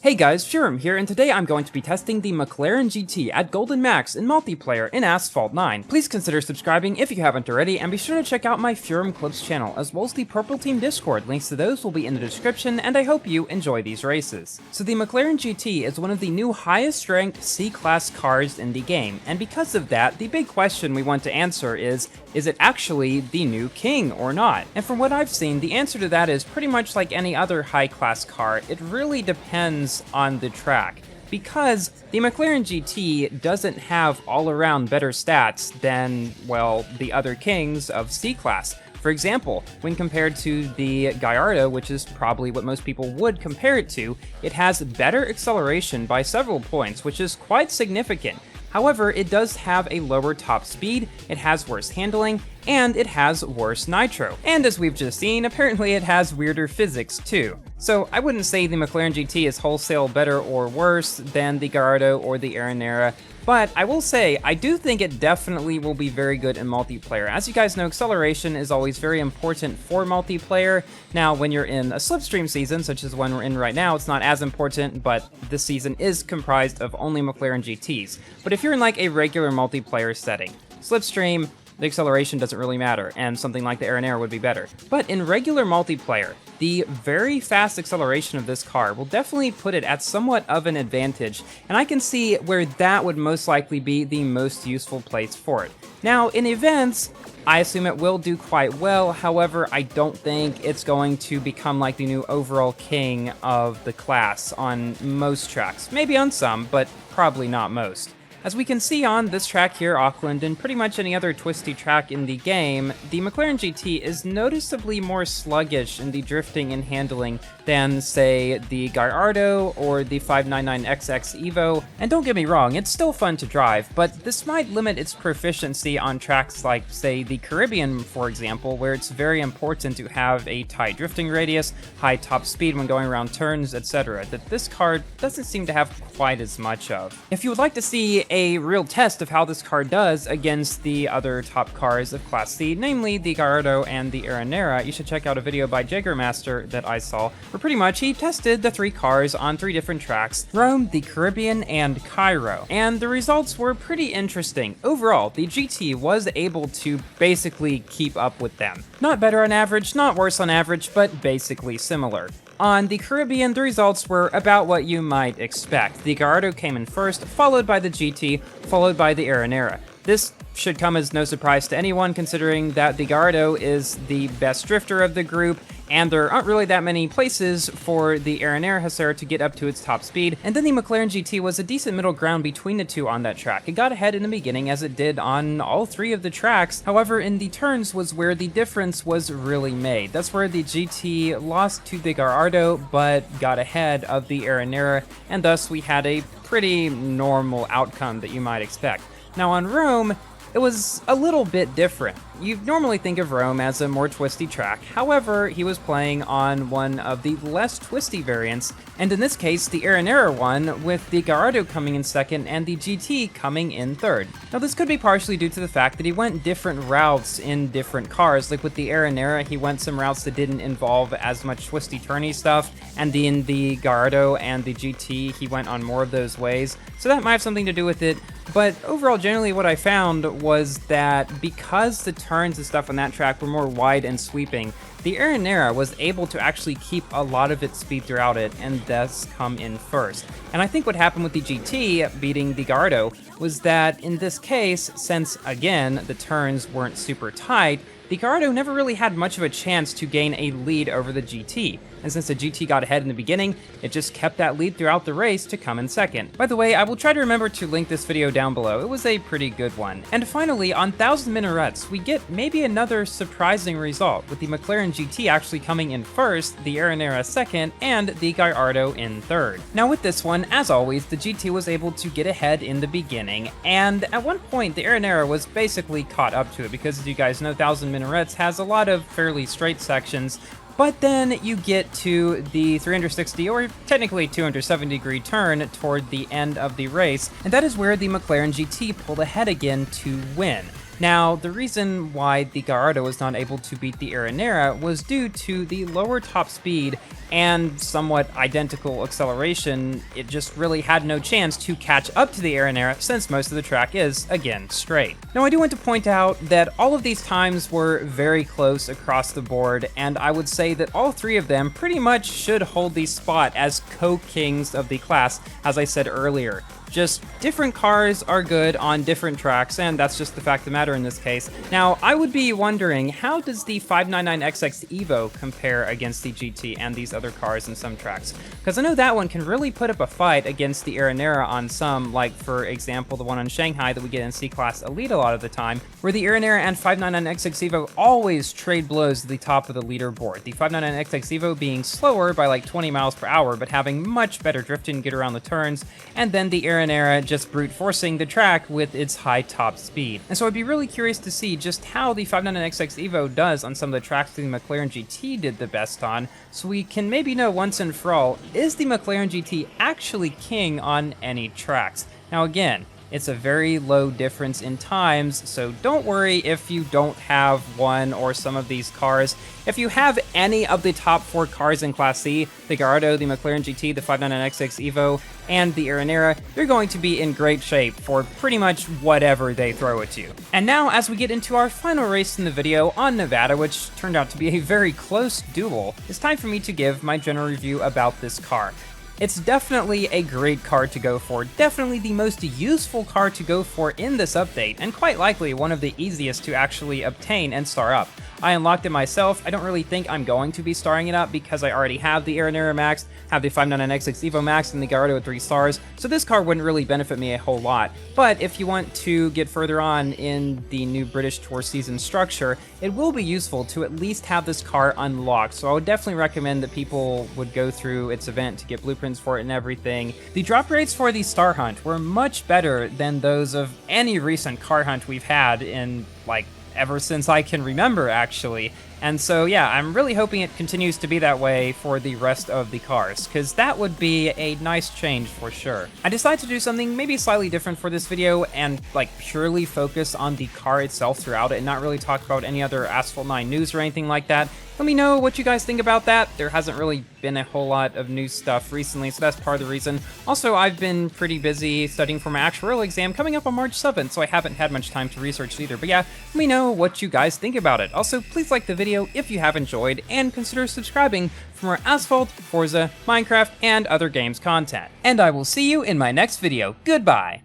Hey guys, Shurim here, and today I'm going to be testing the McLaren GT at Golden Max in multiplayer in Asphalt 9. Please consider subscribing if you haven't already, and be sure to check out my Furum Clips channel, as well as the Purple Team Discord. Links to those will be in the description, and I hope you enjoy these races. So the McLaren GT is one of the new highest ranked C-Class cars in the game, and because of that, the big question we want to answer is it actually the new king or not? And from what I've seen, the answer to that is pretty much like any other high-class car. It really depends on the track, because the McLaren GT doesn't have all-around better stats than, well, the other kings of C-Class. For example, when compared to the Gallardo, which is probably what most people would compare it to, it has better acceleration by several points, which is quite significant. However, it does have a lower top speed, it has worse handling, and it has worse nitro. And as we've just seen, apparently it has weirder physics too. So I wouldn't say the McLaren GT is wholesale better or worse than the Gallardo or the Aranera, but I will say, I do think it definitely will be very good in multiplayer. As you guys know, acceleration is always very important for multiplayer. Now, when you're in a slipstream season, such as one we're in right now, it's not as important, but this season is comprised of only McLaren GTs. But if you're in like a regular multiplayer setting, slipstream, the acceleration doesn't really matter, and something like the Aranera would be better. But in regular multiplayer, the very fast acceleration of this car will definitely put it at somewhat of an advantage, and I can see where that would most likely be the most useful place for it. Now, in events, I assume it will do quite well, however, I don't think it's going to become like the new overall king of the class on most tracks. Maybe on some, but probably not most. As we can see on this track here, Auckland, and pretty much any other twisty track in the game, the McLaren GT is noticeably more sluggish in the drifting and handling than, say, the Gallardo or the 599XX Evo. And don't get me wrong, it's still fun to drive, but this might limit its proficiency on tracks like, say, the Caribbean, for example, where it's very important to have a tight drifting radius, high top speed when going around turns, etc., that this car doesn't seem to have quite as much of. If you would like to see a real test of how this car does against the other top cars of Class C, namely the Gallardo and the Aranera, you should check out a video by Jaggermaster that I saw, where pretty much he tested the three cars on three different tracks, Rome, the Caribbean, and Cairo, and the results were pretty interesting. Overall, the GT was able to basically keep up with them. Not better on average, not worse on average, but basically similar. On the Caribbean, the results were about what you might expect. The Gallardo came in first, followed by the GT, followed by the Aranera. This should come as no surprise to anyone, considering that the Gallardo is the best drifter of the group, and there aren't really that many places for the Aranera to get up to its top speed. And then the McLaren GT was a decent middle ground between the two on that track. It got ahead in the beginning, as it did on all three of the tracks. However, in the turns was where the difference was really made. That's where the GT lost to the Gallardo, but got ahead of the Aranera, and thus we had a pretty normal outcome that you might expect. Now on Rome, it was a little bit different. You normally think of Rome as a more twisty track, however, he was playing on one of the less twisty variants, and in this case, the Aranera one, with the Gallardo coming in second and the GT coming in third. Now this could be partially due to the fact that he went different routes in different cars, like with the Aranera, he went some routes that didn't involve as much twisty-turny stuff, and in the Gallardo and the GT, he went on more of those ways, so that might have something to do with it. But overall, generally what I found was that because the turns and stuff on that track were more wide and sweeping, the Aranera was able to actually keep a lot of its speed throughout it and thus come in first. And I think what happened with the GT beating the Gallardo was that in this case, since again the turns weren't super tight, the Gallardo never really had much of a chance to gain a lead over the GT. And since the GT got ahead in the beginning, it just kept that lead throughout the race to come in second. By the way, I will try to remember to link this video down below. It was a pretty good one. And finally, on 1000 Minarets, we get maybe another surprising result, with the McLaren GT actually coming in first, the Aranera second, and the Gallardo in third. Now with this one, as always, the GT was able to get ahead in the beginning, and at one point the Aranera was basically caught up to it, because as you guys know, 1000 Minarets has a lot of fairly straight sections, but then you get to the 360 or technically 270 degree turn toward the end of the race, and that is where the McLaren GT pulled ahead again to win. Now, the reason why the Gallardo was not able to beat the Aranera was due to the lower top speed and somewhat identical acceleration. It just really had no chance to catch up to the Aranera since most of the track is, again, straight. Now, I do want to point out that all of these times were very close across the board, and I would say that all three of them pretty much should hold the spot as co-kings of the class, as I said earlier. Just different cars are good on different tracks, and that's just the fact of the matter in this case. Now, I would be wondering, how does the 599XX Evo compare against the GT and these other cars in some tracks? Because I know that one can really put up a fight against the Aranera on some, like for example the one on Shanghai that we get in C-Class Elite a lot of the time, where the Aranera and 599XX Evo always trade blows to the top of the leaderboard. The 599XX Evo being slower by like 20 miles per hour, but having much better drifting to get around the turns, and then the Aranera just brute forcing the track with its high top speed. And so I'd be really curious to see just how the 599XX Evo does on some of the tracks the McLaren GT did the best on, so we can maybe know once and for all, is the McLaren GT actually king on any tracks? Now again, it's a very low difference in times, so don't worry if you don't have one or some of these cars. If you have any of the top 4 cars in Class C, the Gallardo, the McLaren GT, the 599XX Evo, and the Aranera, you're going to be in great shape for pretty much whatever they throw at you. And now, as we get into our final race in the video on Nevada, which turned out to be a very close duel, it's time for me to give my general review about this car. It's definitely a great car to go for, definitely the most useful car to go for in this update, and quite likely one of the easiest to actually obtain and star up. I unlocked it myself. I don't really think I'm going to be starring it up because I already have the Aranera Max, have the 599XX Evo Max, and the Gallardo with 3 stars, so this car wouldn't really benefit me a whole lot. But if you want to get further on in the new British Tour season structure, it will be useful to at least have this car unlocked, so I would definitely recommend that people would go through its event to get blueprints for it and everything. The drop rates for the Star Hunt were much better than those of any recent car hunt we've had in, like, ever since I can remember, actually. And so, yeah, I'm really hoping it continues to be that way for the rest of the cars, because that would be a nice change for sure. I decided to do something maybe slightly different for this video and, like, purely focus on the car itself throughout it and not really talk about any other Asphalt 9 news or anything like that. Let me know what you guys think about that. There hasn't really been a whole lot of new stuff recently, so that's part of the reason. Also, I've been pretty busy studying for my actuarial exam coming up on March 7th, so I haven't had much time to research either. But yeah, let me know what you guys think about it. Also, please like the video if you have enjoyed, and consider subscribing for more Asphalt, Forza, Minecraft, and other games content. And I will see you in my next video. Goodbye!